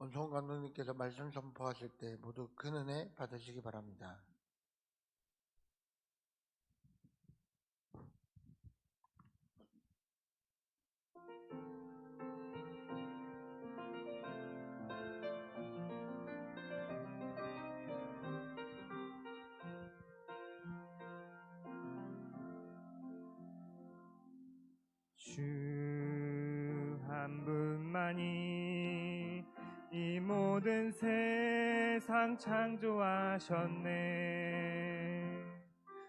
권성훈 감독님께서 말씀 선포하실 때 모두 큰 은혜 받으시기 바랍니다. 주 한 분만이 이 모든 세상 창조하셨네.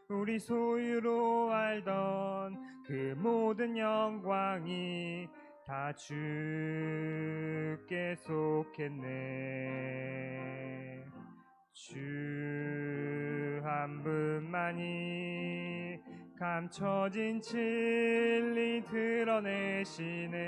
우리 소유로 알던 그 모든 영광이 다 주께 속했네. 주 한 분만이 감춰진 진리 드러내시네.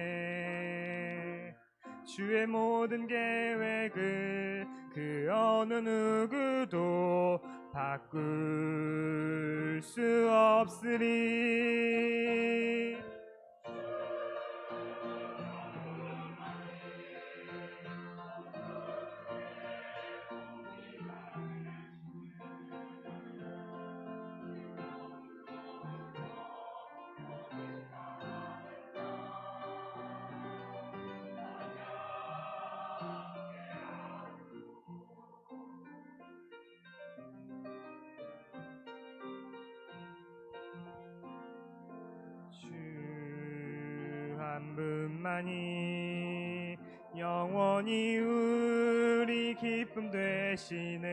주의 모든 계획을 그 어느 누구도 바꿀 수 없으리. 주 한 분만이 영원히 우리 기쁨 되시네.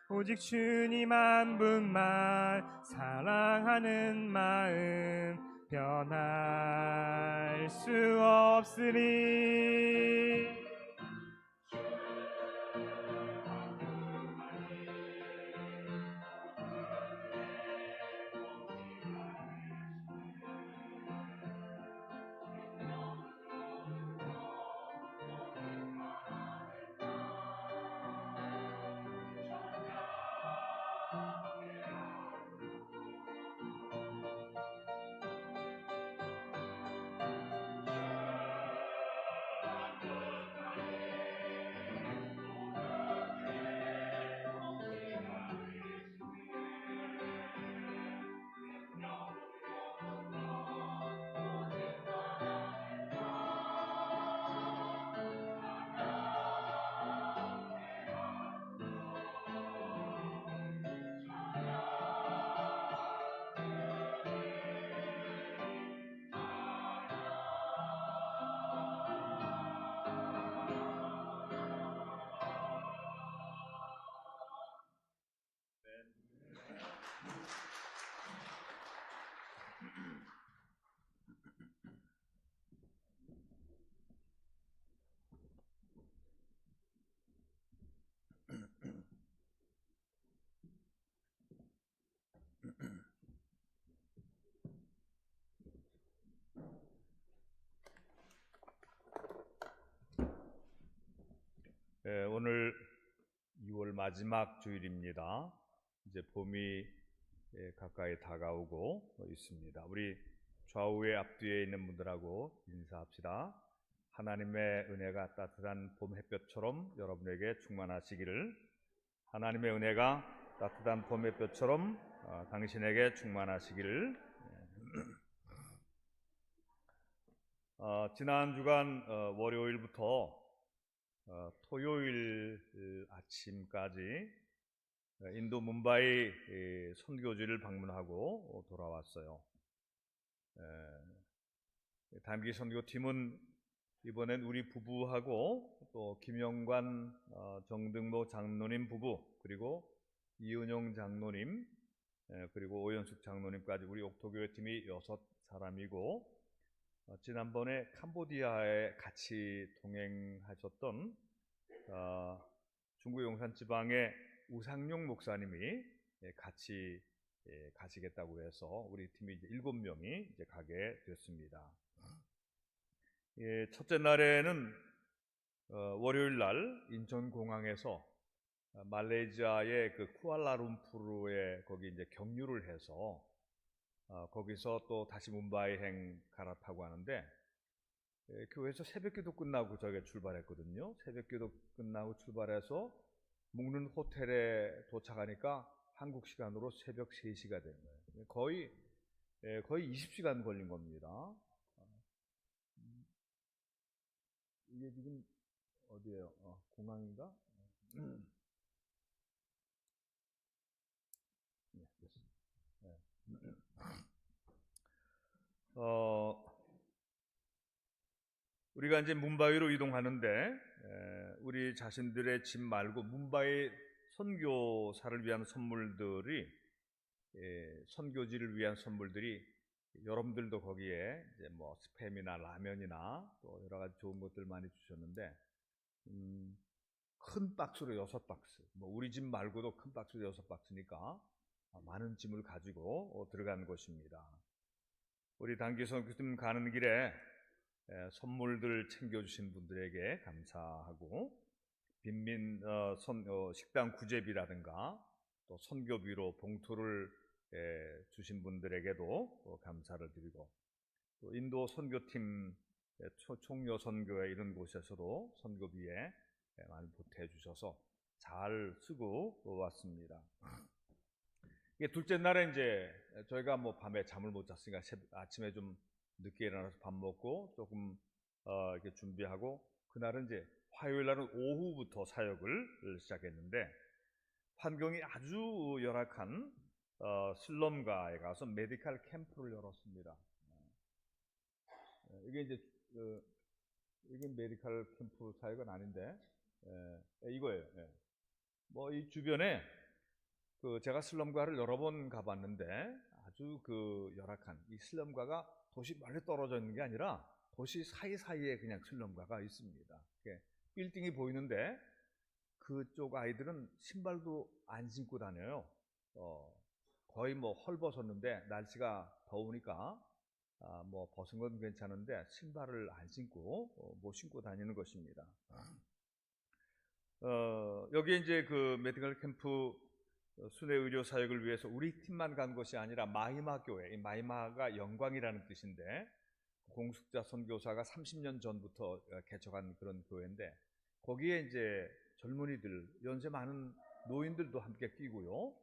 오직 주님 한 분만 사랑하는 마음 변할 수 없으리. 오늘 2월 마지막 주일입니다. 이제 봄이 가까이 다가오고 있습니다. 우리 좌우에 앞뒤에 있는 분들하고 인사합시다. 하나님의 은혜가 따뜻한 봄 햇볕처럼 여러분에게 충만하시기를. 하나님의 은혜가 따뜻한 봄 햇볕처럼 당신에게 충만하시기를. 지난 주간 월요일부터 토요일 아침까지 인도 뭄바이 선교지를 방문하고 돌아왔어요. 단기 선교팀은 이번엔 우리 부부하고 또 김영관 정등모 장로님 부부, 그리고 이은영 장로님, 그리고 오연숙 장로님까지 우리 옥토교회 팀이 6사람이고, 지난번에 캄보디아에 같이 동행하셨던 중국 용산 지방의 우상용 목사님이 같이 가시겠다고 해서 우리 팀이 이제 7명이 이제 가게 됐습니다. 첫째 날에는 월요일 날 인천공항에서 말레이시아의 그 쿠알라룸푸르에 거기 이제 경유를 해서 거기서 또 다시 뭄바이행 갈아타고 하는데, 교회에서 새벽기도 끝나고 저희가 출발했거든요. 새벽기도 끝나고 출발해서 묵는 호텔에 도착하니까 한국 시간으로 새벽 3시가 된 거예요. 거의 20시간 걸린 겁니다. 이게 지금 어디예요? 공항인가? 네, 됐습니다. 네. 우리가 이제 뭄바이로 이동하는데 우리 자신들의 집 말고 뭄바이 선교사를 위한 선물들이 선교지를 위한 선물들이 여러분들도 거기에 이제 뭐 스팸이나 라면이나 또 여러 가지 좋은 것들 많이 주셨는데 큰 박스로 6박스, 뭐 우리 집 말고도 큰 박스로 6박스니까 많은 짐을 가지고 들어가는 것입니다. 우리 단기 선교팀 가는 길에 선물들 챙겨주신 분들에게 감사하고 빈민 식당 구제비라든가 또 선교비로 봉투를 주신 분들에게도 감사를 드리고 또 인도 선교팀 총료 선교회 이런 곳에서도 선교비에 많이 보태 주셔서 잘 쓰고 왔습니다. 둘째 날에 이제 저희가 뭐 밤에 잠을 못 잤으니까 아침에 좀 늦게 일어나서 밥 먹고 조금 이렇게 준비하고 그날은 이제 화요일 날은 오후부터 사역을 시작했는데 환경이 아주 열악한 슬럼가에 가서 메디컬 캠프를 열었습니다. 이게 이제 이게 메디컬 캠프 사역은 아닌데 이거예요. 뭐 이 주변에 제가 슬럼가를 여러 번 가봤는데 아주 열악한 이 슬럼가가 도시 멀리 떨어져 있는 게 아니라 도시 사이사이에 그냥 슬럼가가 있습니다. 빌딩이 보이는데 그쪽 아이들은 신발도 안 신고 다녀요. 거의 뭐 헐벗었는데 날씨가 더우니까 뭐 벗은 건 괜찮은데 신발을 안 신고 못 신고 다니는 것입니다. 여기에 이제 메디컬 캠프 순회 의료 사역을 위해서 우리 팀만 간 것이 아니라 마히마 교회, 이 마히마가 영광이라는 뜻인데 공숙자 선교사가 30년 전부터 개척한 그런 교회인데 거기에 이제 젊은이들, 연세 많은 노인들도 함께 끼고요.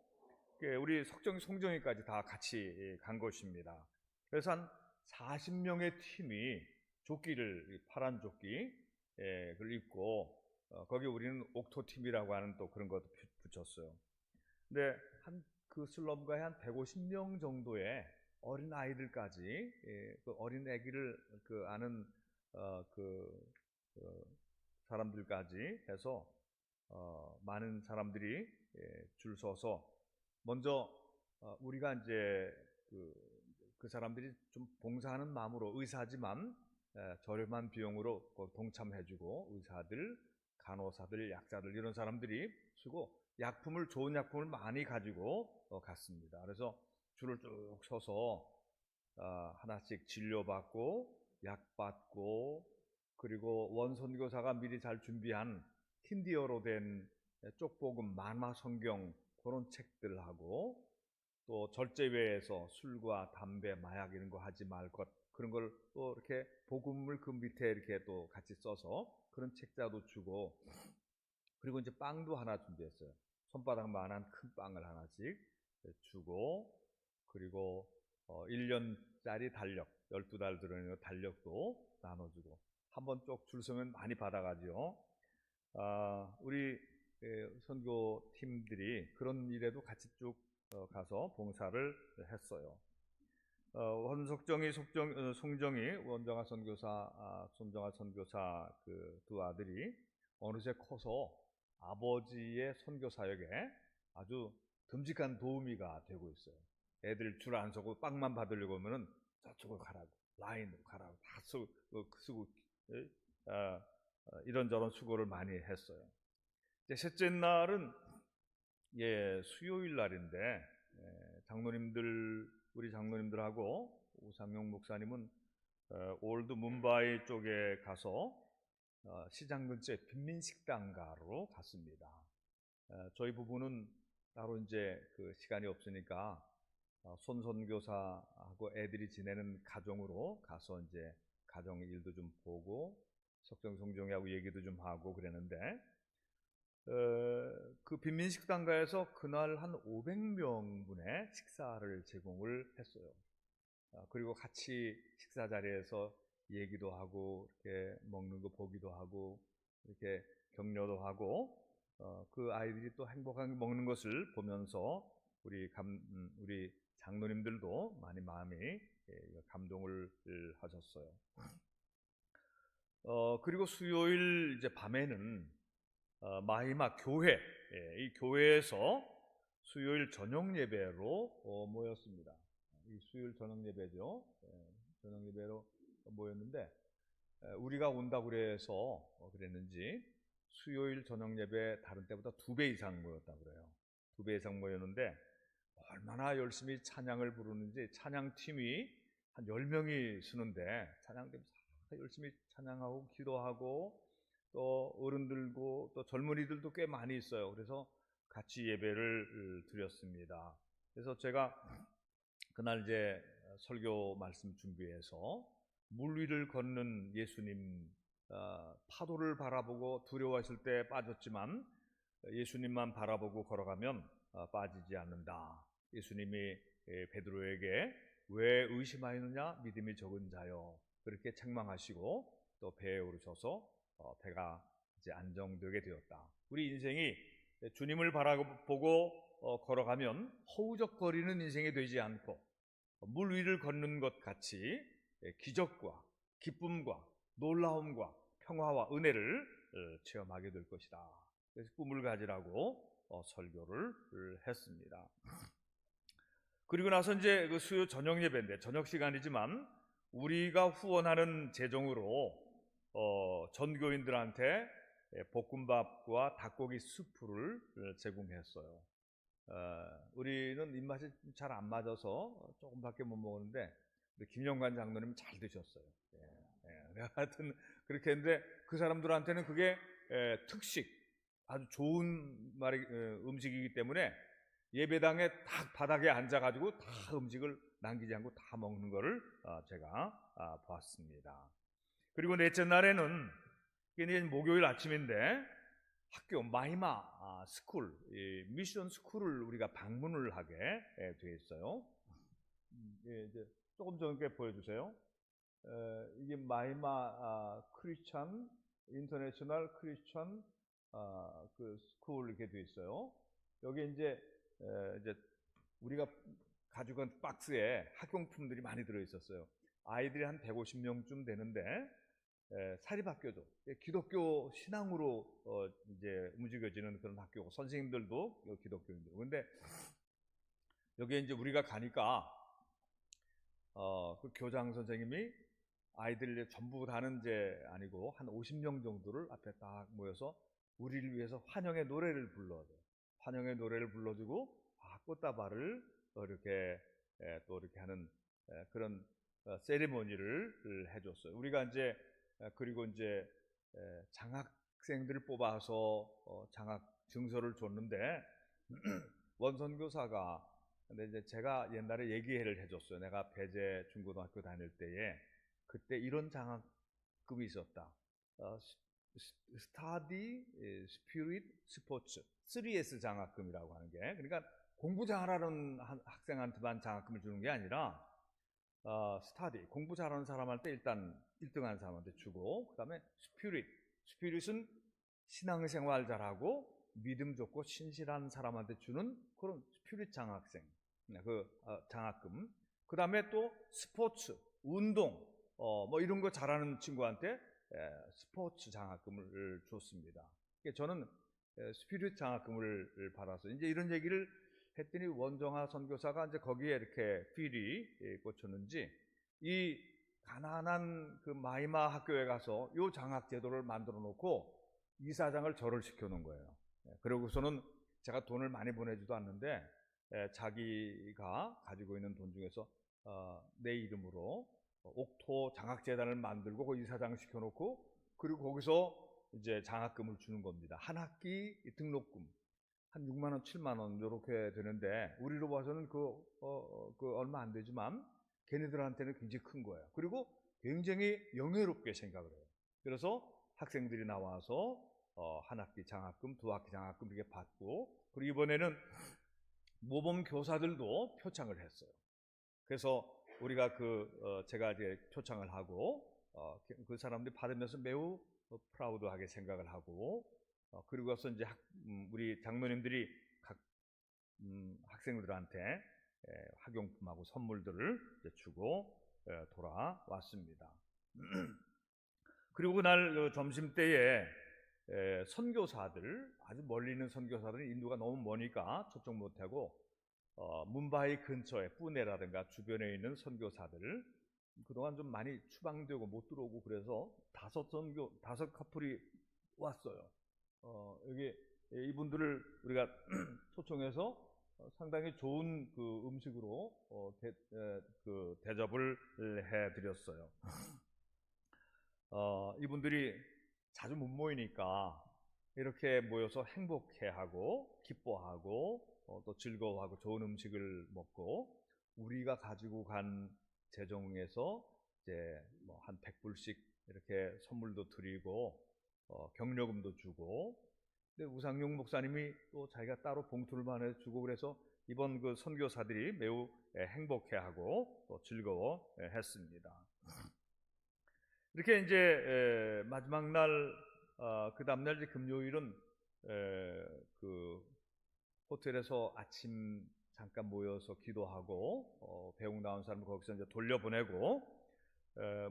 우리 석정이, 송정이까지 다 같이 간 것입니다. 그래서 한 40명의 팀이 조끼를, 파란 조끼를 입고 거기 우리는 옥토 팀이라고 하는 또 그런 것도 붙였어요. 근데 그 슬럼가에 한 150명 정도의 어린 아이들까지 그 어린 아기를 아는 사람들까지 해서 많은 사람들이 줄 서서 먼저 우리가 이제 그 사람들이 좀 봉사하는 마음으로 의사지만 저렴한 비용으로 동참해주고 의사들, 간호사들, 약사들 이런 사람들이 쓰고 좋은 약품을 많이 가지고 갔습니다. 그래서 줄을 쭉 서서 하나씩 진료받고 약 받고 그리고 원선교사가 미리 잘 준비한 힌디어로 된 쪽복음, 만화 성경 그런 책들하고 또 절제회에서 술과 담배, 마약 이런 거 하지 말 것 그런 걸 또 이렇게 복음을 그 밑에 이렇게 또 같이 써서 그런 책자도 주고 그리고 이제 빵도 하나 준비했어요. 손바닥만한 큰 빵을 하나씩 주고 그리고 1년짜리 달력 12달 들어있는 달력도 나눠주고 한번 쪽 줄 서면 많이 받아가죠. 우리 선교팀들이 그런 일에도 같이 쭉 가서 봉사를 했어요. 원석정이, 송정이, 원정아 선교사, 손정아 선교사 그 두 아들이 어느새 커서 아버지의 선교 사역에 아주 듬직한 도우미가 되고 있어요. 애들 줄 안 서고 빵만 받으려고 하면은 저쪽으로 가라고, 라인으로 가라고 다 쓰고 이런저런 수고를 많이 했어요. 이제 셋째 날은 수요일 날인데 우리 장로님들하고 우상용 목사님은 올드 뭄바이 쪽에 가서 시장 근처에 빈민식당가로 갔습니다. 저희 부부는 따로 이제 시간이 없으니까 손선교사하고 애들이 지내는 가정으로 가서 이제 가정 일도 좀 보고 석정성종이하고 얘기도 좀 하고 그랬는데 그 빈민식당가에서 그날 한 500명분의 식사를 제공을 했어요. 그리고 같이 식사 자리에서 얘기도 하고 이렇게 먹는 거 보기도 하고 이렇게 격려도 하고 그 아이들이 또 행복하게 먹는 것을 보면서 우리 장로님들도 많이 마음이 감동을 하셨어요. 그리고 수요일 이제 밤에는 마히마 교회, 이 교회에서 수요일 저녁 예배로 모였습니다. 이 수요일 저녁 예배죠. 저녁 예배로 모였는데 우리가 온다고 그래서 그랬는지 수요일 저녁 예배 다른 때보다 2배 이상 모였다 그래요. 2배 이상 모였는데 얼마나 열심히 찬양을 부르는지 찬양팀이 한 10명이 쓰는데 찬양팀이 열심히 찬양하고 기도하고 또 어른들고 또 젊은이들도 꽤 많이 있어요. 그래서 같이 예배를 드렸습니다. 그래서 제가 그날 이제 설교 말씀 준비해서 물 위를 걷는 예수님, 파도를 바라보고 두려워하실 때 빠졌지만 예수님만 바라보고 걸어가면 빠지지 않는다. 예수님이 베드로에게 왜 의심하였느냐 믿음이 적은 자여 그렇게 책망하시고 또 배에 오르셔서 배가 이제 안정되게 되었다. 우리 인생이 주님을 바라보고 걸어가면 허우적거리는 인생이 되지 않고 물 위를 걷는 것 같이 기적과 기쁨과 놀라움과 평화와 은혜를 체험하게 될 것이다. 그래서 꿈을 가지라고 설교를 했습니다. 그리고 나서 이제 그 수요 저녁 예배인데 저녁 시간이지만 우리가 후원하는 재정으로 전교인들한테 볶음밥과 닭고기 수프를 제공했어요. 우리는 입맛이 잘 안 맞아서 조금밖에 못 먹었는데 김영관 장로님 잘 드셨어요. 하여튼 그렇게 했는데 그 사람들한테는 그게 특식, 아주 좋은 음식이기 때문에 예배당에 딱 바닥에 앉아가지고 다 음식을 남기지 않고 다 먹는 거를 제가 봤습니다. 그리고 넷째 날에는 이게 목요일 아침인데 학교 마히마 스쿨, 미션 스쿨을 우리가 방문을 하게 되어 있어요. 이제 조금 전에 보여주세요. 이게 마히마 크리스천 인터내셔널 크리스천 그 스쿨 이렇게 되어 있어요. 여기 이제 우리가 가지고 간 박스에 학용품들이 많이 들어 있었어요. 아이들이 한 150명쯤 되는데 사립학교죠. 기독교 신앙으로 이제 움직여지는 그런 학교고 선생님들도 기독교인들. 그런데 여기에 이제 우리가 가니까 그 교장 선생님이 아이들 전부 다는 이제 아니고 한 50명 정도를 앞에 딱 모여서 우리를 위해서 환영의 노래를 불러요. 환영의 노래를 불러주고 꽃다발을 이렇게 또 이렇게 하는 그런 세리머니를 해줬어요. 우리가 이제 그리고 이제 장학생들을 뽑아서 장학 증서를 줬는데 원선교사가 근데 이제 제가 옛날에 얘기를 해줬어요. 내가 배재 중고등학교 다닐 때에 그때 이런 장학금이 있었다. 스타디 스피릿 스포츠 3S 장학금이라고 하는 게 그러니까 공부 잘하는 학생한테만 장학금을 주는 게 아니라 스타디 공부 잘하는 사람한테 일단 1등하는 사람한테 주고 그 다음에 스피릿은 신앙생활 잘하고 믿음 좋고 신실한 사람한테 주는 그런 스피릿 장학생 장학금 그 다음에 또 스포츠 운동 뭐 이런 거 잘하는 친구한테 스포츠 장학금을 줬습니다. 저는 스피릿 장학금을 받아서 이제 이런 얘기를 했더니 원정하 선교사가 이제 거기에 이렇게 필이 꽂혔는지 이 가난한 그 마이마 학교에 가서 이 장학 제도를 만들어 놓고 이사장을 절을 시켜 놓은 거예요. 그러고서는 제가 돈을 많이 보내지도 않는데 자기가 가지고 있는 돈 중에서 내 이름으로 옥토 장학재단을 만들고 그 이사장 시켜놓고 그리고 거기서 이제 장학금을 주는 겁니다. 한 학기 등록금 한 6만 원, 7만 원 이렇게 되는데 우리로 봐서는 그 얼마 안 되지만 걔네들한테는 굉장히 큰 거예요. 그리고 굉장히 영예롭게 생각을 해요. 그래서 학생들이 나와서 한 학기 장학금, 두 학기 장학금 이렇게 받고, 그리고 이번에는 모범 교사들도 표창을 했어요. 그래서 우리가 제가 이제 표창을 하고 그 사람들이 받으면서 매우 프라우드하게 생각을 하고, 그리고 나서 이제 우리 장로님들이 각 학생들한테 학용품하고 선물들을 이제 주고 돌아왔습니다. 그리고 그날 점심 때에 선교사들, 아주 멀리 있는 선교사들은 인도가 너무 머니까 초청 못하고 뭄바이 근처에 뿌네라든가 주변에 있는 선교사들, 그동안 좀 많이 추방되고 못 들어오고 그래서 다섯 커플이 왔어요. 여기 이분들을 우리가 초청해서 상당히 좋은 그 음식으로 대접을 해드렸어요. 이분들이 자주 못 모이니까 이렇게 모여서 행복해하고 기뻐하고 또 즐거워하고 좋은 음식을 먹고, 우리가 가지고 간 재정에서 이제 뭐 한 100불씩 이렇게 선물도 드리고 격려금도 주고, 근데 우상용 목사님이 또 자기가 따로 봉투를 마련해 주고, 그래서 이번 그 선교사들이 매우 행복해하고 또 즐거워했습니다. 이렇게 이제 마지막 날 그 다음날 이제 금요일은 그 호텔에서 아침 잠깐 모여서 기도하고 배웅 나온 사람을 거기서 이제 돌려보내고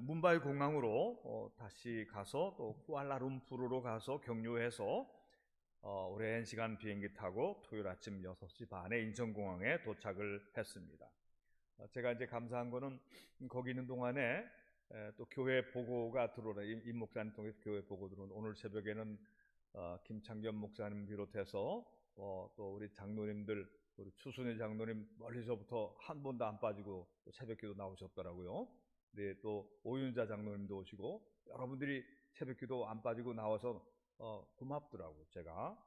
뭄바이 공항으로 다시 가서 또 쿠알라룸푸르로 가서 경유해서 오랜 시간 비행기 타고 토요일 아침 6시 반에 인천공항에 도착을 했습니다. 제가 이제 감사한 거는 거기 있는 동안에 또 교회 보고가 들어오라, 임 목사님 통해서 교회 보고 들어온, 오늘 새벽에는 김창겸 목사님 비롯해서 또 우리 장로님들, 우리 추순희 장로님 멀리서부터 한 번도 안 빠지고 새벽기도 나오셨더라고요. 네, 또 오윤자 장로님도 오시고 여러분들이 새벽기도 안 빠지고 나와서 고맙더라고요. 제가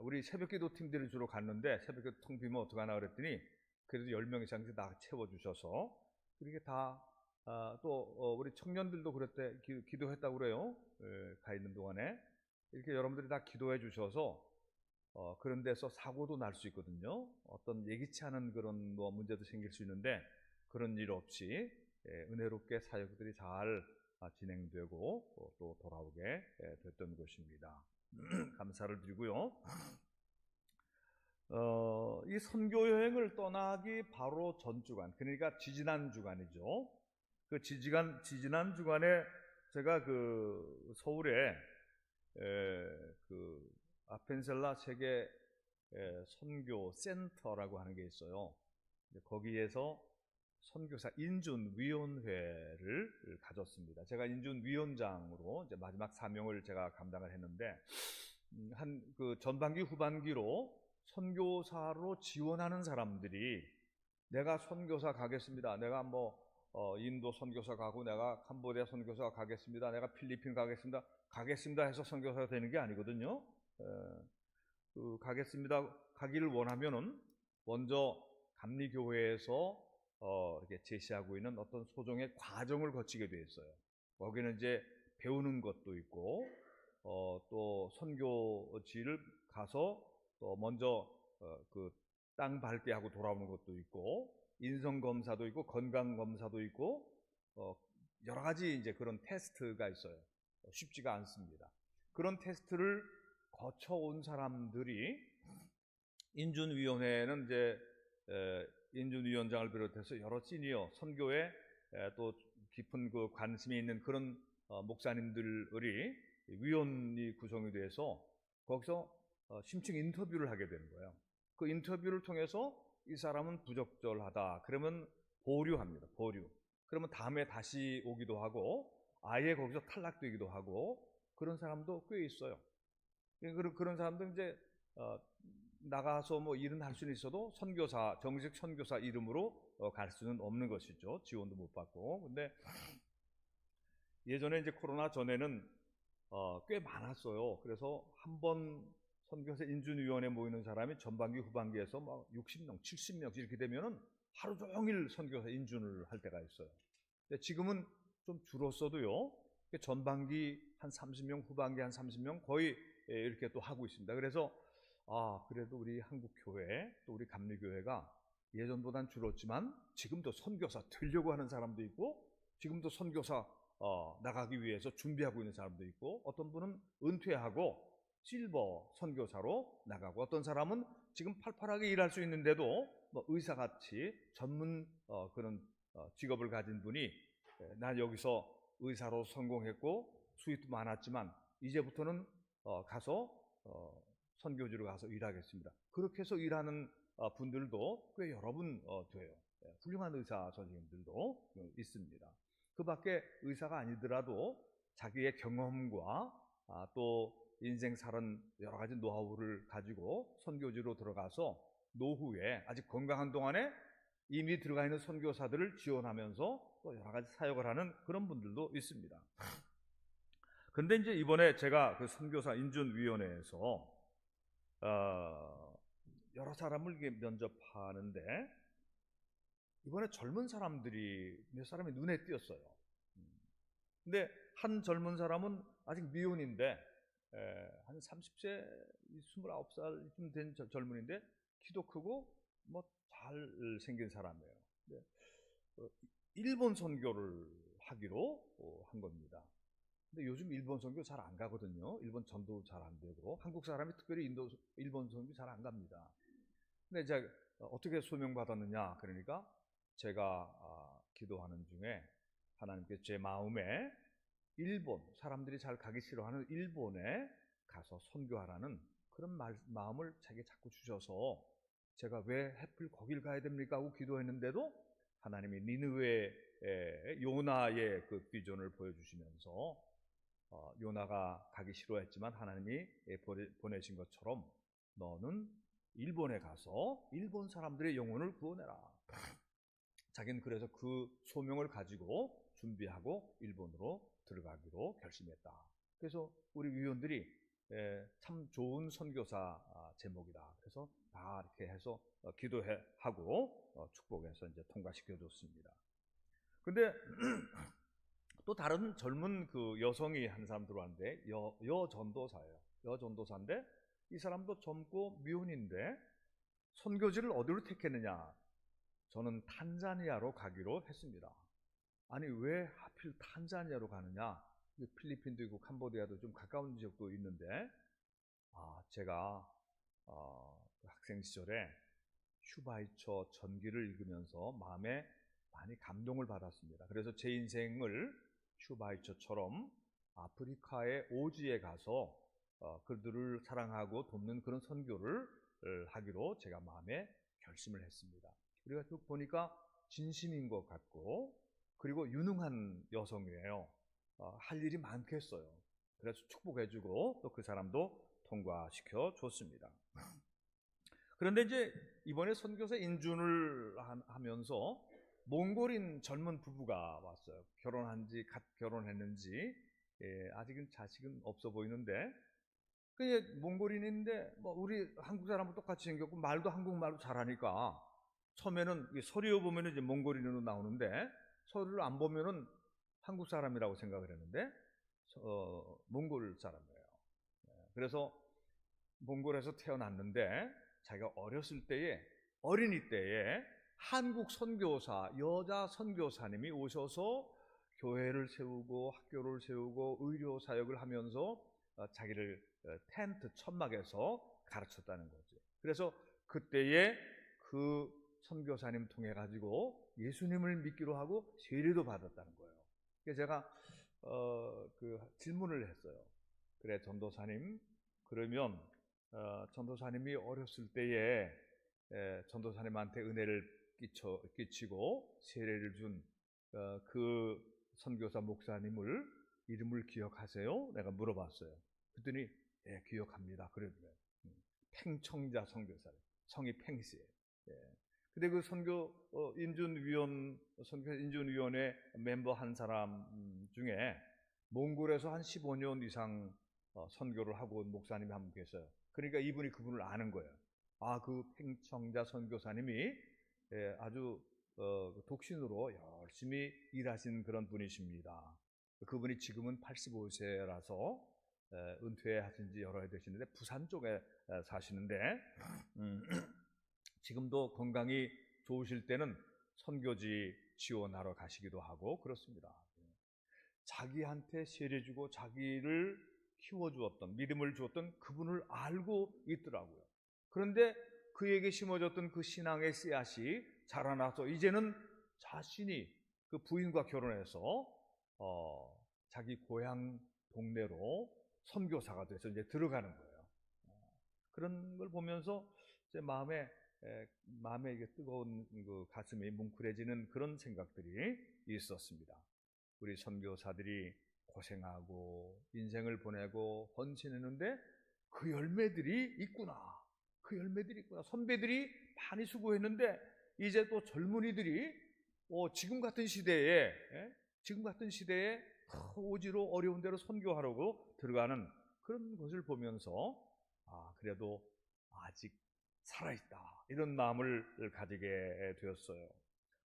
우리 새벽기도 팀들이 주로 갔는데 새벽기도 텅 비면 어떡하나 그랬더니 그래도 10명 이상 다 채워주셔서, 그렇게 다 또 우리 청년들도 그랬대, 기도했다고 그래요. 가 있는 동안에 이렇게 여러분들이 다 기도해 주셔서 그런 데서 사고도 날 수 있거든요. 어떤 예기치 않은 그런 뭐 문제도 생길 수 있는데 그런 일 없이 은혜롭게 사역들이 잘 진행되고 또 돌아오게 됐던 것입니다. 감사를 드리고요. 이 선교 여행을 떠나기 바로 전 주간, 그러니까 지지난 주간이죠. 그 지지난 주간에 제가 그 서울에 그 아펜셀라 세계 선교 센터라고 하는 게 있어요. 거기에서 선교사 인준 위원회를 가졌습니다. 제가 인준 위원장으로 이제 마지막 사명을 제가 감당을 했는데, 한 그 전반기 후반기로 선교사로 지원하는 사람들이 내가 선교사 가겠습니다. 내가 뭐 인도 선교사 가고, 내가 캄보디아 선교사 가겠습니다. 내가 필리핀 가겠습니다 해서 선교사가 되는 게 아니거든요. 가겠습니다 가기를 원하면은 먼저 감리교회에서 이렇게 제시하고 있는 어떤 소정의 과정을 거치게 돼 있어요. 거기는 이제 배우는 것도 있고 또 선교지를 가서 또 먼저 그 땅 밟게 하고 돌아오는 것도 있고, 인성 검사도 있고 건강 검사도 있고 여러 가지 이제 그런 테스트가 있어요. 쉽지가 않습니다. 그런 테스트를 거쳐온 사람들이 인준위원회는 이제 인준위원장을 비롯해서 여러 시니어 선교에 또 깊은 그 관심이 있는 그런 목사님들이 위원이 구성이 돼서 거기서 심층 인터뷰를 하게 되는 거예요. 그 인터뷰를 통해서 이 사람은 부적절하다 그러면 보류합니다. 보류. 그러면 다음에 다시 오기도 하고 아예 거기서 탈락되기도 하고, 그런 사람도 꽤 있어요. 그런 사람들은 이제 나가서 뭐 일은 할 수는 있어도 선교사, 정식 선교사 이름으로 갈 수는 없는 것이죠. 지원도 못 받고. 근데 예전에 이제 코로나 전에는 꽤 많았어요. 그래서 한번 선교사 인준위원회 모이는 사람이 전반기 후반기에서 막 60명, 70명 이렇게 되면은 하루 종일 선교사 인준을 할 때가 있어요. 근데 지금은 좀 줄었어도요. 전반기 한 30명, 후반기 한 30명 거의 이렇게 또 하고 있습니다. 그래서 그래도 우리 한국교회 또 우리 감리교회가 예전보단 줄었지만 지금도 선교사 되려고 하는 사람도 있고 지금도 선교사 나가기 위해서 준비하고 있는 사람도 있고 어떤 분은 은퇴하고 실버 선교사로 나가고 어떤 사람은 지금 팔팔하게 일할 수 있는데도 뭐 의사같이 전문 그런 직업을 가진 분이 난 여기서 의사로 성공했고 수입도 많았지만 이제부터는 가서 선교지로 가서 일하겠습니다. 그렇게 해서 일하는 분들도 꽤 여러 분 돼요. 훌륭한 의사 선생님들도 있습니다. 그 밖에 의사가 아니더라도 자기의 경험과 또 인생 살은 여러 가지 노하우를 가지고 선교지로 들어가서 노후에 아직 건강한 동안에 이미 들어가 있는 선교사들을 지원하면서 또 여러 가지 사역을 하는 그런 분들도 있습니다. 근데 이제 이번에 제가 그 선교사 인준위원회에서 여러 사람을 이렇게 면접하는데 이번에 젊은 사람들이 몇 사람이 눈에 띄었어요. 근데 한 젊은 사람은 아직 미혼인데 한 30세, 29살쯤 된 젊은인데 키도 크고 뭐 잘 생긴 사람이에요. 일본 선교를 하기로 한 겁니다. 근데 요즘 일본 선교 잘 안 가거든요. 일본 전도 잘 안 되고 한국 사람이 특별히 일본 선교 잘 안 갑니다. 근데 제가 어떻게 소명받았느냐 그러니까 제가 기도하는 중에 하나님께 제 마음에 일본 사람들이 잘 가기 싫어하는 일본에 가서 선교하라는 그런 마음을 자기가 자꾸 주셔서 제가 왜 하필 거길 가야 됩니까 하고 기도했는데도 하나님이 니느웨 요나의 그 비전을 보여주시면서 요나가 가기 싫어했지만 하나님이 보내신 것처럼 너는 일본에 가서 일본 사람들의 영혼을 구원해라. 자기는 그래서 그 소명을 가지고 준비하고 일본으로 들어가기로 결심했다. 그래서 우리 위원들이 참 좋은 선교사 제목이다. 그래서 다 이렇게 해서 기도하고 축복해서 이제 통과시켜 줬습니다. 근데 또 다른 젊은 그 여성이 한 사람 들어왔는데 여전도사예요. 여전도사인데 이 사람도 젊고 미혼인데 선교지를 어디로 택했느냐? 저는 탄자니아로 가기로 했습니다. 아니 왜 하필 탄자니아로 가느냐? 필리핀도 있고 캄보디아도 좀 가까운 지역도 있는데 제가 학생 시절에 슈바이처 전기를 읽으면서 마음에 많이 감동을 받았습니다. 그래서 제 인생을 슈바이처처럼 아프리카의 오지에 가서 그들을 사랑하고 돕는 그런 선교를 하기로 제가 마음에 결심을 했습니다. 우리가 쭉 보니까 진심인 것 같고 그리고 유능한 여성이에요. 할 일이 많겠어요. 그래서 축복해주고 또 그 사람도 통과시켜 줬습니다. 그런데 이제 이번에 선교사 인준을 하면서 몽골인 젊은 부부가 왔어요. 갓 결혼했는지 아직은 자식은 없어 보이는데 그냥 몽골인인데 뭐 우리 한국 사람하고 똑같이 생겼고 말도 한국말로 잘하니까 처음에는 서류 보면은 이제 몽골인으로 나오는데 서류를 안 보면은 한국 사람이라고 생각을 했는데 몽골 사람이에요. 그래서 몽골에서 태어났는데 자기가 어렸을 때에 어린이 때에 한국 선교사 여자 선교사님이 오셔서 교회를 세우고 학교를 세우고 의료 사역을 하면서 자기를 텐트 천막에서 가르쳤다는 거죠. 그래서 그때에 그 선교사님 통해 가지고 예수님을 믿기로 하고 세례도 받았다는 거예요. 그래서 제가 그 질문을 했어요. 그래 전도사님, 그러면 전도사님이 어렸을 때에 전도사님한테 은혜를 끼치고 세례를 준 그 선교사 목사님을 이름을 기억하세요? 내가 물어봤어요. 그랬더니 기억합니다. 그러더래요. 팽청자 선교사예요. 성이 팽씨예요. 근데 그 선교 인준위원회 멤버 한 사람 중에 몽골에서 한 15년 이상 선교를 하고 온 목사님이 한 분 계세요. 그러니까 이분이 그분을 아는 거예요. 그 팽청자 선교사님이 아주 독신으로 열심히 일하신 그런 분이십니다. 그분이 지금은 85세라서 은퇴하신 지 여러 해 되시는데 부산 쪽에 사시는데 지금도 건강이 좋으실 때는 선교지 지원하러 가시기도 하고 그렇습니다. 자기한테 세례주고 자기를 키워주었던, 믿음을 주었던 그분을 알고 있더라고요. 그런데 그에게 심어졌던 그 신앙의 씨앗이 자라나서 이제는 자신이 그 부인과 결혼해서 자기 고향 동네로 선교사가 돼서 이제 들어가는 거예요. 그런 걸 보면서 제 마음에 이게 뜨거운 그 가슴이 뭉클해지는 그런 생각들이 있었습니다. 우리 선교사들이 고생하고 인생을 보내고 헌신했는데 그 열매들이 있구나. 그 열매들이 있구나. 선배들이 많이 수고했는데 이제 또 젊은이들이 지금 같은 시대에 오지로 어려운 데로 선교하려고 들어가는 그런 것을 보면서 그래도 아직 살아있다. 이런 마음을 가지게 되었어요.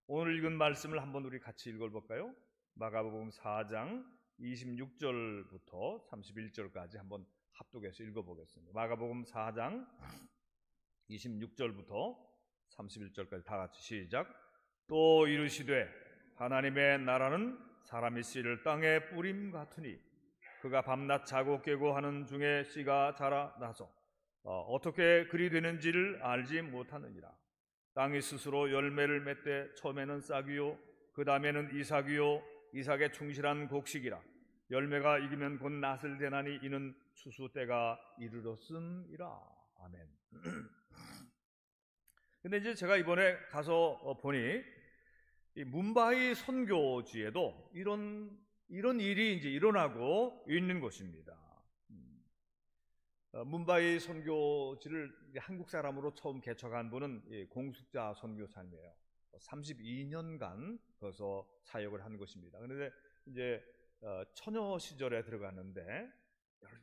오늘 읽은 말씀을 한번 우리 같이 읽어볼까요? 마가복음 4장 26절부터 31절까지 한번 합독해서 읽어보겠습니다. 마가복음 4장 26절부터 31절까지 다 같이 시작. 또 이르시되 하나님의 나라는 사람이 씨를 땅에 뿌림 같으니 그가 밤낮 자고 깨고 하는 중에 씨가 자라나서 어떻게 그리 되는지를 알지 못하느니라. 땅이 스스로 열매를 맺되 처음에는 싹이요 그 다음에는 이삭이요 이삭의 충실한 곡식이라. 열매가 익으면 곧 낫을 되나니 이는 추수 때가 이르렀음이라. 아멘. 근데 이제 제가 이번에 가서 보니 이 뭄바이 선교지에도 이런 일이 이제 일어나고 있는 것입니다. 뭄바이 선교지를 한국 사람으로 처음 개척한 분은 공숙자 선교사님이에요. 32년간 거기서 사역을 한 것입니다. 그런데 이제 처녀 시절에 들어갔는데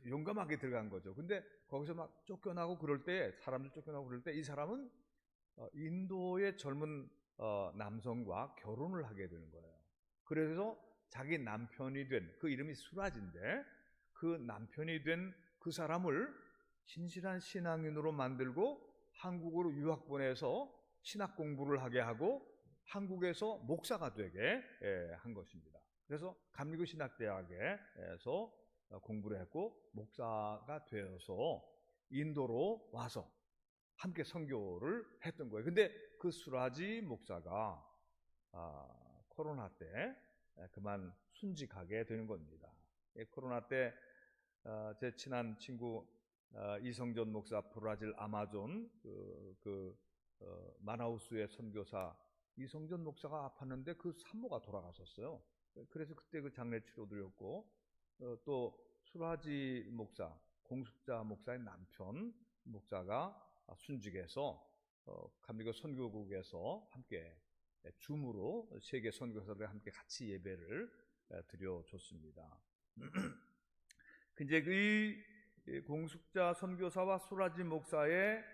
용감하게 들어간 거죠. 근데 거기서 막 쫓겨나고 그럴 때, 사람들 쫓겨나고 그럴 때 이 사람은 인도의 젊은 남성과 결혼을 하게 되는 거예요. 그래서 자기 남편이 된, 그 이름이 수라지인데 그 남편이 된 그 사람을 신실한 신앙인으로 만들고 한국으로 유학 보내서 신학 공부를 하게 하고 한국에서 목사가 되게 한 것입니다. 그래서 감리교 신학대학에서 공부를 했고 목사가 되어서 인도로 와서 함께 선교를 했던 거예요. 근데 그 수라지 목사가 코로나 때 그만 순직하게 되는 겁니다. 코로나 때 제 친한 친구 이성전 목사, 브라질 아마존 마나우스의 선교사 이성전 목사가 아팠는데 그 산모가 돌아가셨어요. 그래서 그때 그 장례 치료드렸고 또 수라지 목사, 공숙자 목사의 남편 목사가 순직해서 감리교 선교국에서 함께 줌으로 세계 선교사들과 함께 같이 예배를 드려줬습니다. 이제 그 공숙자 선교사와 수라지 목사의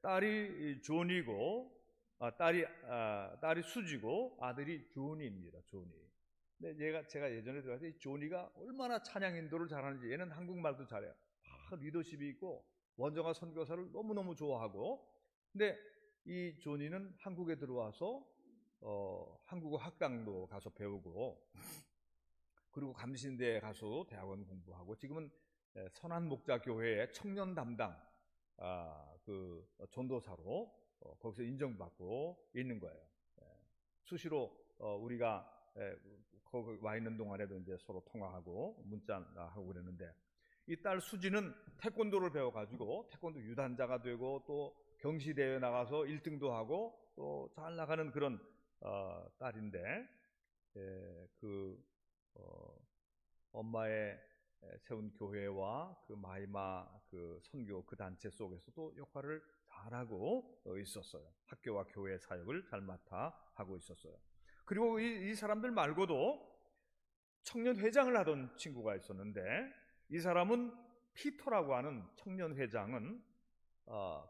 딸이 존이고 딸이 수지고 아들이 조니입니다. 조니. 근데 제가 예전에 들어가서 이 조니가 얼마나 찬양 인도를 잘하는지, 얘는 한국말도 잘해요. 리더십이 있고 원정아 선교사를 너무너무 좋아하고. 근데 이 조니는 한국에 들어와서 한국어 학당도 가서 배우고, 그리고 감신대에 가서 대학원 공부하고, 지금은 선한 목자 교회의 청년 담당 그 전도사로 거기서 인정받고 있는 거예요. 수시로 우리가 거기 와 있는 동안에도 이제 서로 통화하고 문자하고 그랬는데, 이 딸 수지는 태권도를 배워가지고 태권도 유단자가 되고 또 경시대회 나가서 1등도 하고 또 잘 나가는 그런 딸인데, 엄마의 세운 교회와 그 마이마 그 선교 그 단체 속에서도 역할을 잘하고 있었어요. 학교와 교회 사역을 잘 맡아 하고 있었어요. 그리고 이 사람들 말고도 청년 회장을 하던 친구가 있었는데, 이 사람은 피터라고 하는 청년 회장은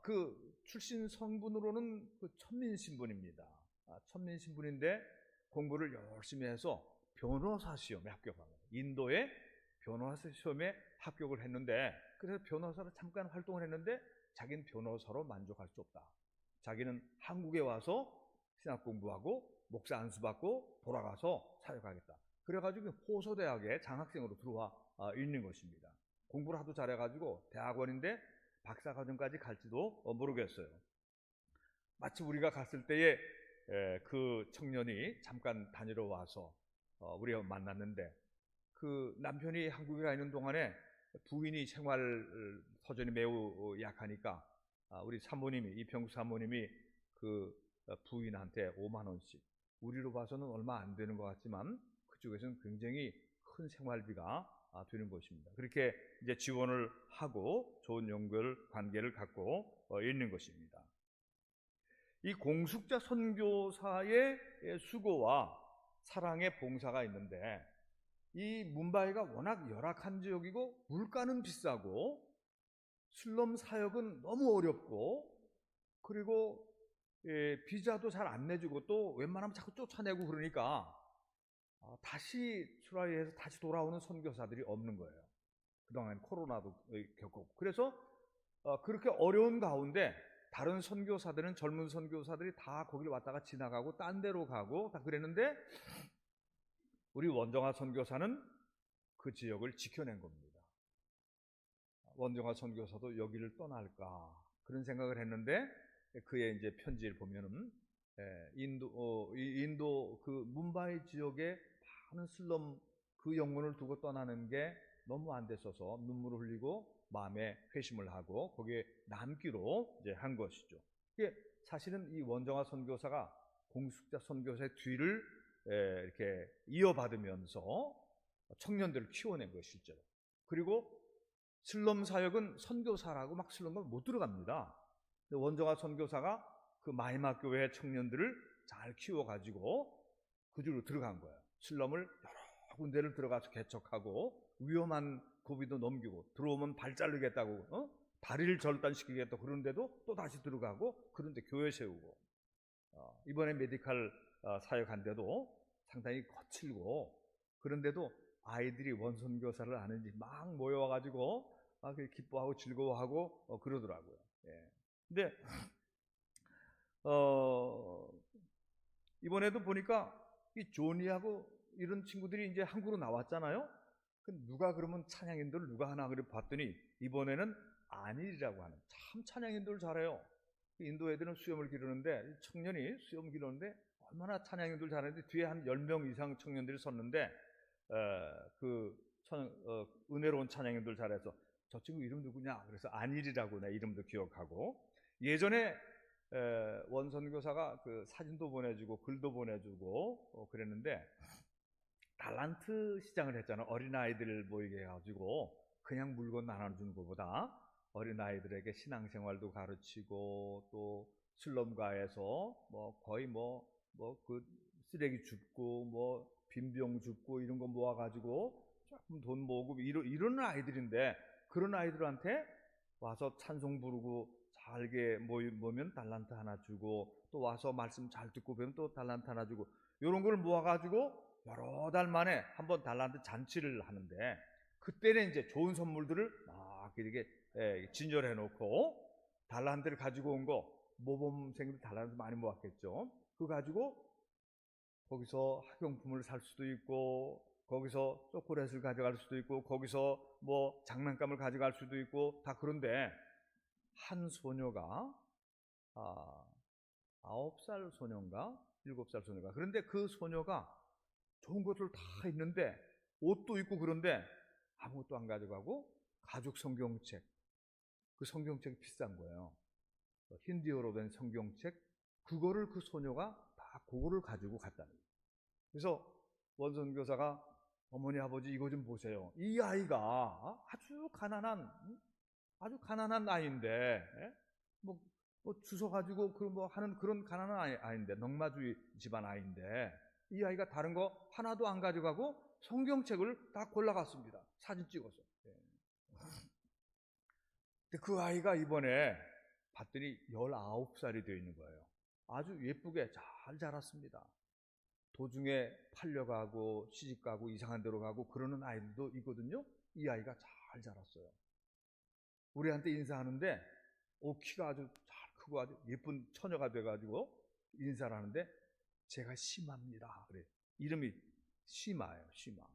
그 출신 성분으로는 그 천민 신분입니다. 천민 신분인데 공부를 열심히 해서 변호사 시험에 합격한 거예요. 인도의 변호사 시험에 합격을 했는데, 그래서 변호사로 잠깐 활동을 했는데 자기는 변호사로 만족할 수 없다. 자기는 한국에 와서 신학 공부하고 목사 안수 받고 돌아가서 사역하겠다. 그래가지고 호서대학에 장학생으로 들어와 있는 것입니다. 공부를 하도 잘해가지고 대학원인데 박사과정까지 갈지도 모르겠어요. 마치 우리가 갔을 때에 그 청년이 잠깐 다니러 와서 우리가 만났는데, 그 남편이 한국에 가 있는 동안에 부인이 생활 터전이 매우 약하니까 우리 사모님이, 이평국 사모님이 그 부인한테 5만 원씩, 우리로 봐서는 얼마 안 되는 것 같지만 그쪽에서는 굉장히 큰 생활비가 되는 것입니다. 그렇게 이제 지원을 하고 좋은 연결 관계를 갖고 있는 것입니다. 이 공숙자 선교사의 수고와 사랑의 봉사가 있는데, 이 뭄바이가 워낙 열악한 지역이고 물가는 비싸고 슬럼 사역은 너무 어렵고, 그리고 비자도 잘 안 내주고 또 웬만하면 자꾸 쫓아내고 그러니까 다시 수라이에서 다시 돌아오는 선교사들이 없는 거예요. 그동안 코로나도 겪었고. 그래서 그렇게 어려운 가운데 다른 선교사들은, 젊은 선교사들이 다 거기를 왔다가 지나가고 딴 데로 가고 다 그랬는데, 우리 원정아 선교사는 그 지역을 지켜낸 겁니다. 원정아 선교사도 여기를 떠날까 그런 생각을 했는데, 그의 이제 편지를 보면은 인도 그 뭄바이 지역에 많은 슬럼 그 영혼을 두고 떠나는 게 너무 안 됐어서 눈물을 흘리고 마음에 회심을 하고 거기에 남기로 이제 한 것이죠. 이게 사실은 이 원정아 선교사가 공숙자 선교사의 뒤를 이렇게 이어받으면서 청년들을 키워낸 거예요, 실제로. 그리고 슬럼 사역은 선교사라고 막 슬럼은 못 들어갑니다. 원정아 선교사가 그 마지막 교회 청년들을 잘 키워가지고 그 줄로 들어간 거예요. 슬럼을 여러 군데를 들어가서 개척하고 위험한 고비도 넘기고, 들어오면 발 자르겠다고 다리를 절단시키겠다 그런데도 또 다시 들어가고, 그런데 교회 세우고, 이번에 메디칼 사역한 데도 상당히 거칠고, 그런데도 아이들이 원선교사를 아는지 막 모여와가지고 기뻐하고 즐거워하고 그러더라고요. 예. 근데 이번에도 보니까 이 조니하고 이런 친구들이 이제 한국으로 나왔잖아요. 누가 그러면 찬양인도를 누가 하나 그래 봤더니 이번에는 안일이라고 하는, 참 찬양인도를 잘해요. 인도 애들은 수염을 기르는데 청년이 수염 기르는데 얼마나 찬양인도를 잘하는데, 뒤에 한 10명 이상 청년들이 섰는데 은혜로운 찬양인도를 잘해서 저 친구 이름 누구냐? 그래서 안일이라고 내 이름도 기억하고, 예전에 원선교사가 그 사진도 보내주고 글도 보내주고 그랬는데, 달란트 시장을 했잖아요. 어린아이들 모이게 해가지고 그냥 물건 나눠주는 것보다 어린아이들에게 신앙생활도 가르치고, 또 슬럼가에서 거의 그 쓰레기 줍고 빈병 줍고 이런 거 모아가지고 조금 돈 모으고 이런 아이들인데, 그런 아이들한테 와서 찬송 부르고 잘게 모이면 달란트 하나 주고, 또 와서 말씀 잘 듣고 그러면 또 달란트 하나 주고, 이런 걸 모아가지고 여러 달 만에 한번 달란트 잔치를 하는데, 그때는 이제 좋은 선물들을 막 이렇게 진열해 놓고, 달란트를 가지고 온 거, 모범생들 달란트 많이 모았겠죠. 그거 가지고 거기서 학용품을 살 수도 있고, 거기서 초콜릿을 가져갈 수도 있고, 거기서 장난감을 가져갈 수도 있고 다. 그런데 한 소녀가 9살 소녀인가 7살 소녀가, 그런데 그 소녀가 좋은 것들 다 있는데 옷도 있고 그런데 아무것도 안 가져가고, 가족 성경책, 그 성경책이 비싼 거예요. 힌디어로 된 성경책, 그거를 그 소녀가 다 그거를 가지고 갔다는 거예요. 그래서 원선교사가 어머니 아버지 이거 좀 보세요. 이 아이가 아주 가난한 아이인데 주워 가지고 하는 그런 가난한 아이인데, 농마주의 집안 아이인데, 이 아이가 다른 거 하나도 안 가져가고 성경책을 다 골라갔습니다. 사진 찍어서. 근데 그 아이가 이번에 봤더니 19살이 되어 있는 거예요. 아주 예쁘게 잘 자랐습니다. 도중에 팔려가고 시집가고 이상한 데로 가고 그러는 아이들도 있거든요. 이 아이가 잘 자랐어요. 우리한테 인사하는데 키가 아주 잘 크고 아주 예쁜 처녀가 돼가지고 인사를 하는데 제가 심합니다. 그래. 이름이 심아예요. 심아.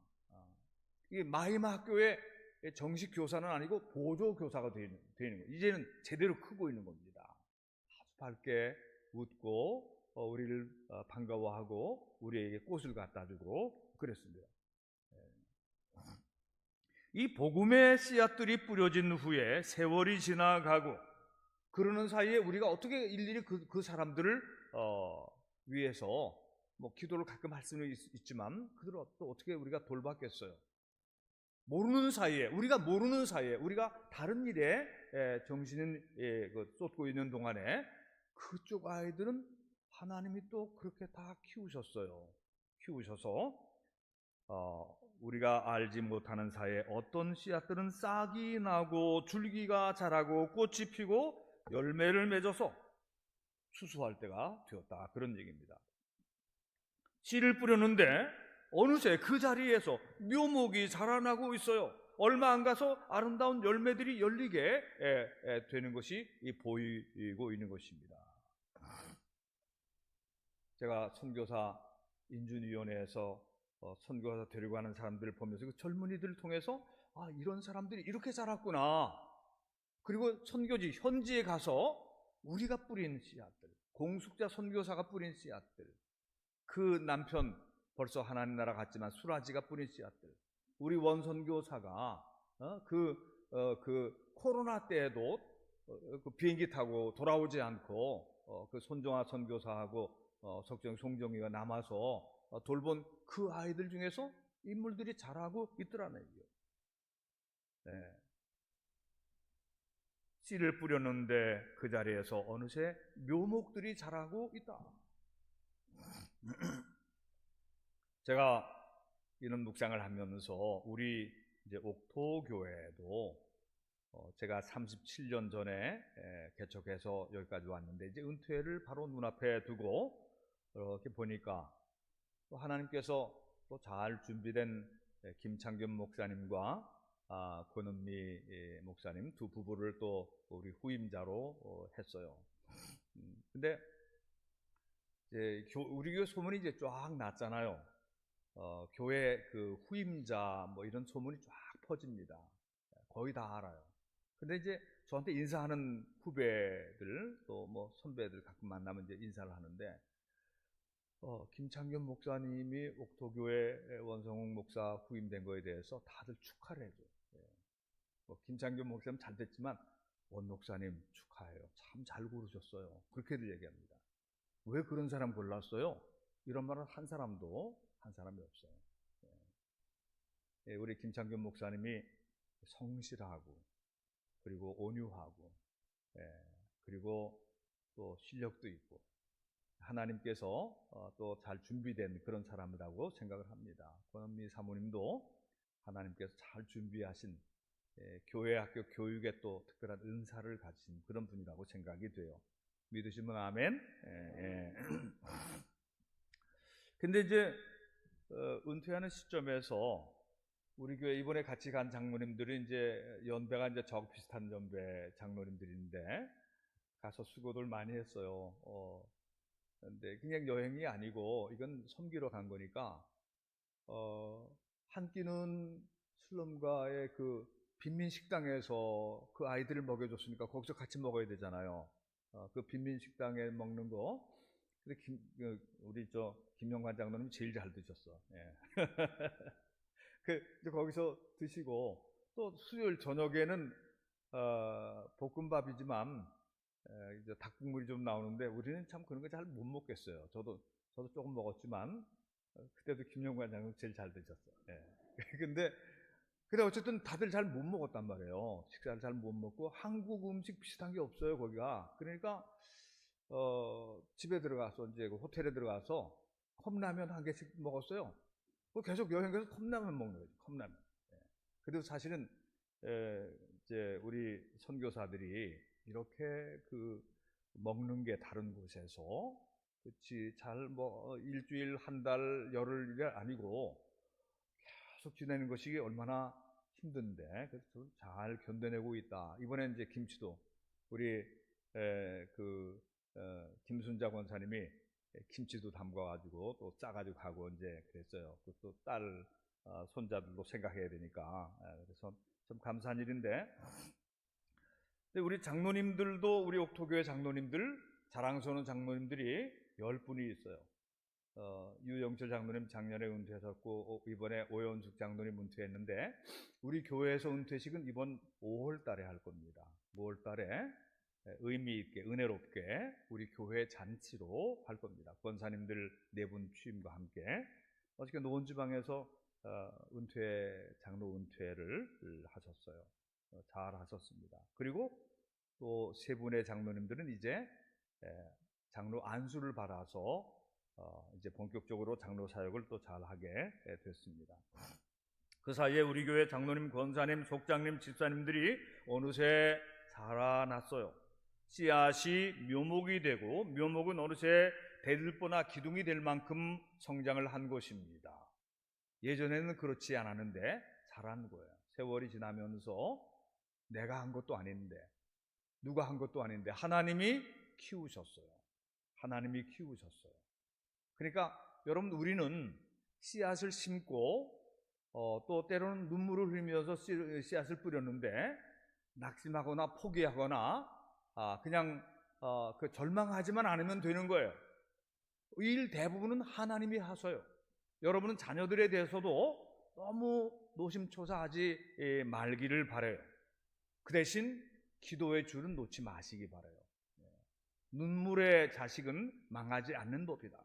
이게 마이마 학교의 정식 교사는 아니고 보조 교사가 되는 거예요. 이제는 제대로 크고 있는 겁니다. 아주 밝게 웃고 우리를 반가워하고 우리에게 꽃을 갖다 주고 그랬습니다. 이 복음의 씨앗들이 뿌려진 후에 세월이 지나가고 그러는 사이에 우리가 어떻게 일일이 그 사람들을 위해서 뭐 기도를 가끔 할 수는 있지만 그들을 또 어떻게 우리가 돌봤겠어요? 우리가 모르는 사이에 우리가 다른 일에 정신을 쏟고 있는 동안에 그쪽 아이들은 하나님이 또 그렇게 다 키우셔서 우리가 알지 못하는 사이에 어떤 씨앗들은 싹이 나고 줄기가 자라고 꽃이 피고 열매를 맺어서 수수할 때가 되었다. 그런 얘기입니다. 씨를 뿌렸는데 어느새 그 자리에서 묘목이 자라나고 있어요. 얼마 안 가서 아름다운 열매들이 열리게 되는 것이 보이고 있는 것입니다. 제가 선교사 인준위원회에서 선교사 되려고 하는 사람들을 보면서 그 젊은이들을 통해서 이런 사람들이 이렇게 자랐구나. 그리고 선교지 현지에 가서 우리가 뿌린 씨앗들, 공숙자 선교사가 뿌린 씨앗들, 그 남편 벌써 하나님 나라 갔지만 수라지가 뿌린 씨앗들, 우리 원선교사가 그 코로나 때에도 그 비행기 타고 돌아오지 않고 그 손정아 선교사하고 석정 송정이가 남아서 돌본 그 아이들 중에서 인물들이 자라고 있더라는 얘기예요. 네. 씨를 뿌렸는데 그 자리에서 어느새 묘목들이 자라고 있다. 제가 이런 묵상을 하면서 우리 이제 옥토교회도 제가 37년 전에 개척해서 여기까지 왔는데 이제 은퇴를 바로 눈앞에 두고 이렇게 보니까 또 하나님께서 또 잘 준비된 김창균 목사님과 권은미 목사님 두 부부를 또 우리 후임자로 했어요. 근데 이제 우리 교회 소문이 이제 쫙 났잖아요. 교회 그 후임자 뭐 이런 소문이 쫙 퍼집니다. 거의 다 알아요. 근데 이제 저한테 인사하는 후배들 또 뭐 선배들 가끔 만나면 이제 인사를 하는데 김창균 목사님이 옥토교회 원성욱 목사 후임된 거에 대해서 다들 축하를 해줘요. 김창균 목사님 잘 됐지만 원 목사님 축하해요. 참 잘 고르셨어요. 그렇게들 얘기합니다. 왜 그런 사람 골랐어요? 이런 말은 한 사람이 없어요. 우리 김창균 목사님이 성실하고 그리고 온유하고 그리고 또 실력도 있고 하나님께서 또 잘 준비된 그런 사람이라고 생각을 합니다. 권은미 사모님도 하나님께서 잘 준비하신 교회 학교 교육에 또 특별한 은사를 가진 그런 분이라고 생각이 돼요. 믿으시면 아멘. 근데 이제 은퇴하는 시점에서 우리 교회 이번에 같이 간 장로님들이 이제 연배가 이제 저하고 비슷한 연배 장로님들인데 가서 수고들 많이 했어요. 근데 그냥 여행이 아니고 이건 섬기러 간 거니까 한 끼는 슬럼가의 그 빈민 식당에서 그 아이들을 먹여줬으니까 거기서 같이 먹어야 되잖아요. 그 빈민 식당에 먹는 거. 근데 우리 김영관 장로님 제일 잘 드셨어. 이제 거기서 드시고 또 수요일 저녁에는 볶음밥이지만 이제 닭국물이 좀 나오는데 우리는 참 그런 거 잘 못 먹겠어요. 저도 조금 먹었지만 그때도 김영관 장로님 제일 잘 드셨어. 근데 어쨌든 다들 잘 못 먹었단 말이에요. 식사를 잘 못 먹고 한국 음식 비슷한 게 없어요 거기가. 그러니까 집에 들어가서 이제 호텔에 들어가서 컵라면 한 개씩 먹었어요. 계속 여행 가서 컵라면 먹는 거죠. 컵라면. 그래도 사실은 이제 우리 선교사들이 이렇게 그 먹는 게 다른 곳에서 그렇지 잘 뭐 일주일, 한 달, 열흘이 아니고 계속 지내는 것이 얼마나 힘든데 그래서 잘 견뎌내고 있다. 이번에 이제 김치도 우리 김순자 권사님이 김치도 담가가지고 또 짜가지고 가고 이제 그랬어요. 그것도 딸 손자들도 생각해야 되니까 그래서 좀 감사한 일인데. 근데 우리 장로님들도 우리 옥토교회 장로님들 자랑스러운 장로님들이 10분이 있어요. 유영철 장로님 작년에 은퇴하셨고 이번에 오연숙 장로님 은퇴했는데 우리 교회에서 은퇴식은 이번 5월 달에 할 겁니다. 5월 달에 의미 있게 은혜롭게 우리 교회 잔치로 할 겁니다. 권사님들 4분 취임과 함께 어저께 노원지방에서 장로 은퇴를 하셨어요. 잘 하셨습니다. 그리고 또 3분의 장로님들은 이제 장로 안수를 받아서 이제 본격적으로 장로 사역을 또 잘하게 됐습니다. 그 사이에 우리 교회 장로님, 권사님, 속장님, 집사님들이 어느새 자라났어요. 씨앗이 묘목이 되고 묘목은 어느새 대들보나 기둥이 될 만큼 성장을 한 것입니다. 예전에는 그렇지 않았는데 자란 거예요. 세월이 지나면서 내가 한 것도 아닌데 누가 한 것도 아닌데 하나님이 키우셨어요. 하나님이 키우셨어요. 그러니까 여러분 우리는 씨앗을 심고 또 때로는 눈물을 흘리면서 씨앗을 뿌렸는데 낙심하거나 포기하거나 그냥 절망하지만 않으면 되는 거예요. 일 대부분은 하나님이 하셔요. 여러분은 자녀들에 대해서도 너무 노심초사하지 말기를 바라요. 그 대신 기도의 줄은 놓지 마시기 바라요. 눈물의 자식은 망하지 않는 법이다.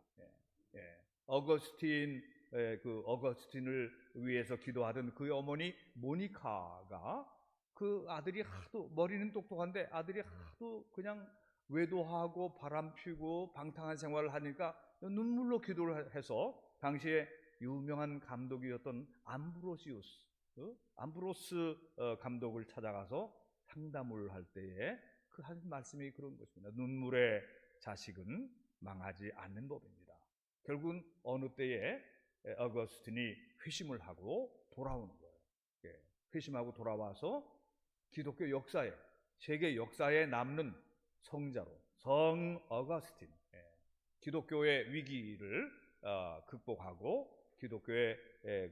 어거스틴을 위해서 기도하던 그 어머니 모니카가 그 아들이 하도 머리는 똑똑한데 아들이 하도 그냥 외도하고 바람 피우고 방탕한 생활을 하니까 눈물로 기도를 해서 당시에 유명한 감독이었던 암브로스 감독을 찾아가서 상담을 할 때에 그 한 말씀이 그런 것입니다. 눈물의 자식은 망하지 않는 법입니다. 결국은 어느 때에 어거스틴이 회심을 하고 돌아오는 거예요. 회심하고 돌아와서 기독교 역사에, 세계 역사에 남는 성자로 성 어거스틴, 기독교의 위기를 극복하고 기독교의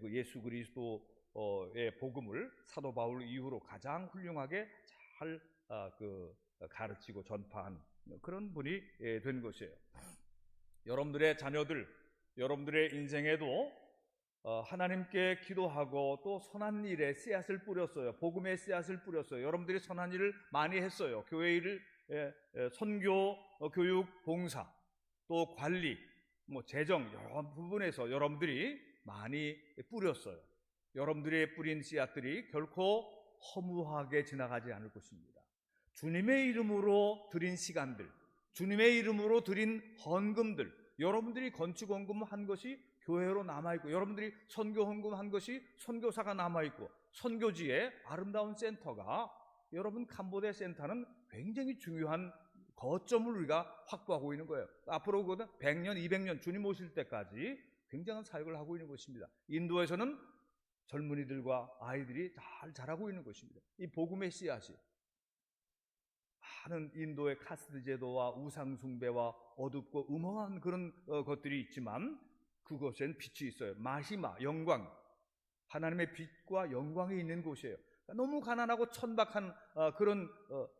그 예수 그리스도의 복음을 사도 바울 이후로 가장 훌륭하게 잘 가르치고 전파한 그런 분이 된 것이에요. 여러분들의 자녀들, 여러분들의 인생에도 하나님께 기도하고 또 선한 일에 씨앗을 뿌렸어요. 복음의 씨앗을 뿌렸어요. 여러분들이 선한 일을 많이 했어요. 교회 일을 선교, 교육, 봉사, 또 관리, 재정 여러 부분에서 여러분들이 많이 뿌렸어요. 여러분들이 뿌린 씨앗들이 결코 허무하게 지나가지 않을 것입니다. 주님의 이름으로 드린 시간들, 주님의 이름으로 드린 헌금들, 여러분들이 건축 헌금한 것이 교회로 남아있고 여러분들이 선교 헌금한 것이 선교사가 남아있고 선교지에 아름다운 센터가 여러분 캄보디아 센터는 굉장히 중요한 거점을 우리가 확보하고 있는 거예요. 앞으로 100년, 200년 주님 오실 때까지 굉장한 사역을 하고 있는 것입니다. 인도에서는 젊은이들과 아이들이 잘 자라고 있는 것입니다. 이 복음의 씨앗이 많은 인도의 카스트 제도와 우상 숭배와 어둡고 음험한 그런 것들이 있지만 그곳엔 빛이 있어요. 마시마, 영광, 하나님의 빛과 영광이 있는 곳이에요. 너무 가난하고 천박한 그런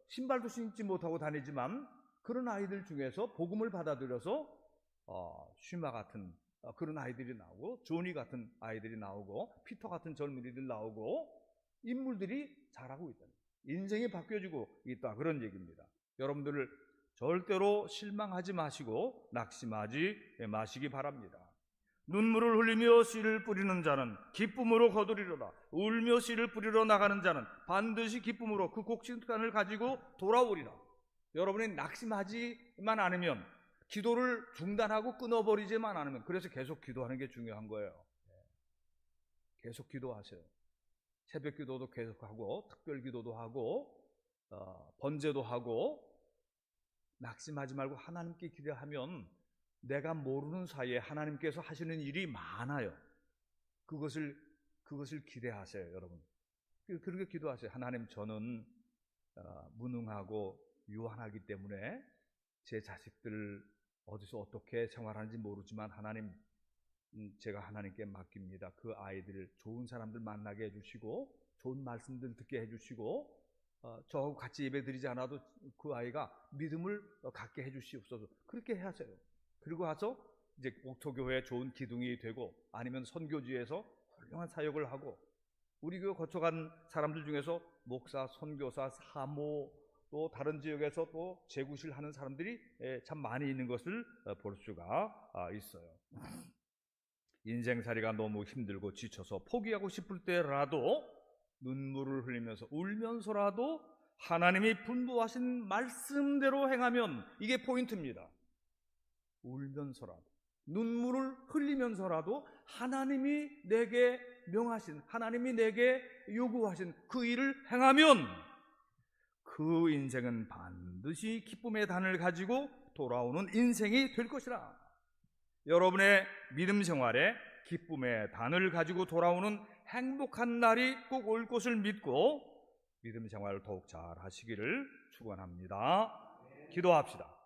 신발도 신지 못하고 다니지만 그런 아이들 중에서 복음을 받아들여서 슈마 같은 그런 아이들이 나오고 조니 같은 아이들이 나오고 피터 같은 젊은이들 나오고 인물들이 자라고 있다. 인생이 바뀌어지고 있다. 그런 얘기입니다. 여러분들을 절대로 실망하지 마시고 낙심하지 마시기 바랍니다. 눈물을 흘리며 씨를 뿌리는 자는 기쁨으로 거두리로다. 울며 씨를 뿌리러 나가는 자는 반드시 기쁨으로 그 곡식단을 가지고 돌아오리라. 여러분이 낙심하지만 않으면, 기도를 중단하고 끊어버리지만 않으면, 그래서 계속 기도하는 게 중요한 거예요. 계속 기도하세요. 새벽 기도도 계속하고 특별 기도도 하고 번제도 하고 낙심하지 말고 하나님께 기대하면 내가 모르는 사이에 하나님께서 하시는 일이 많아요. 그것을 기대하세요, 여러분. 그렇게 기도하세요. 하나님, 저는 무능하고 유한하기 때문에 제 자식들 어디서 어떻게 생활하는지 모르지만 하나님, 제가 하나님께 맡깁니다. 그 아이들 좋은 사람들 만나게 해주시고 좋은 말씀들 듣게 해주시고 저하고 같이 예배드리지 않아도 그 아이가 믿음을 갖게 해주시옵소서. 그렇게 하세요. 그리고 와서 이제 옥토교회에 좋은 기둥이 되고 아니면 선교지에서 훌륭한 사역을 하고 우리 교회 거쳐간 사람들 중에서 목사, 선교사, 사모 또 다른 지역에서 또 재구실 하는 사람들이 참 많이 있는 것을 볼 수가 있어요. 인생살이가 너무 힘들고 지쳐서 포기하고 싶을 때라도 눈물을 흘리면서 울면서라도 하나님이 분부하신 말씀대로 행하면 이게 포인트입니다. 울면서라도 눈물을 흘리면서라도 하나님이 내게 명하신, 하나님이 내게 요구하신 그 일을 행하면 그 인생은 반드시 기쁨의 단을 가지고 돌아오는 인생이 될 것이라. 여러분의 믿음 생활에 기쁨의 단을 가지고 돌아오는 행복한 날이 꼭 올 것을 믿고 믿음 생활을 더욱 잘 하시기를 축원합니다. 기도합시다.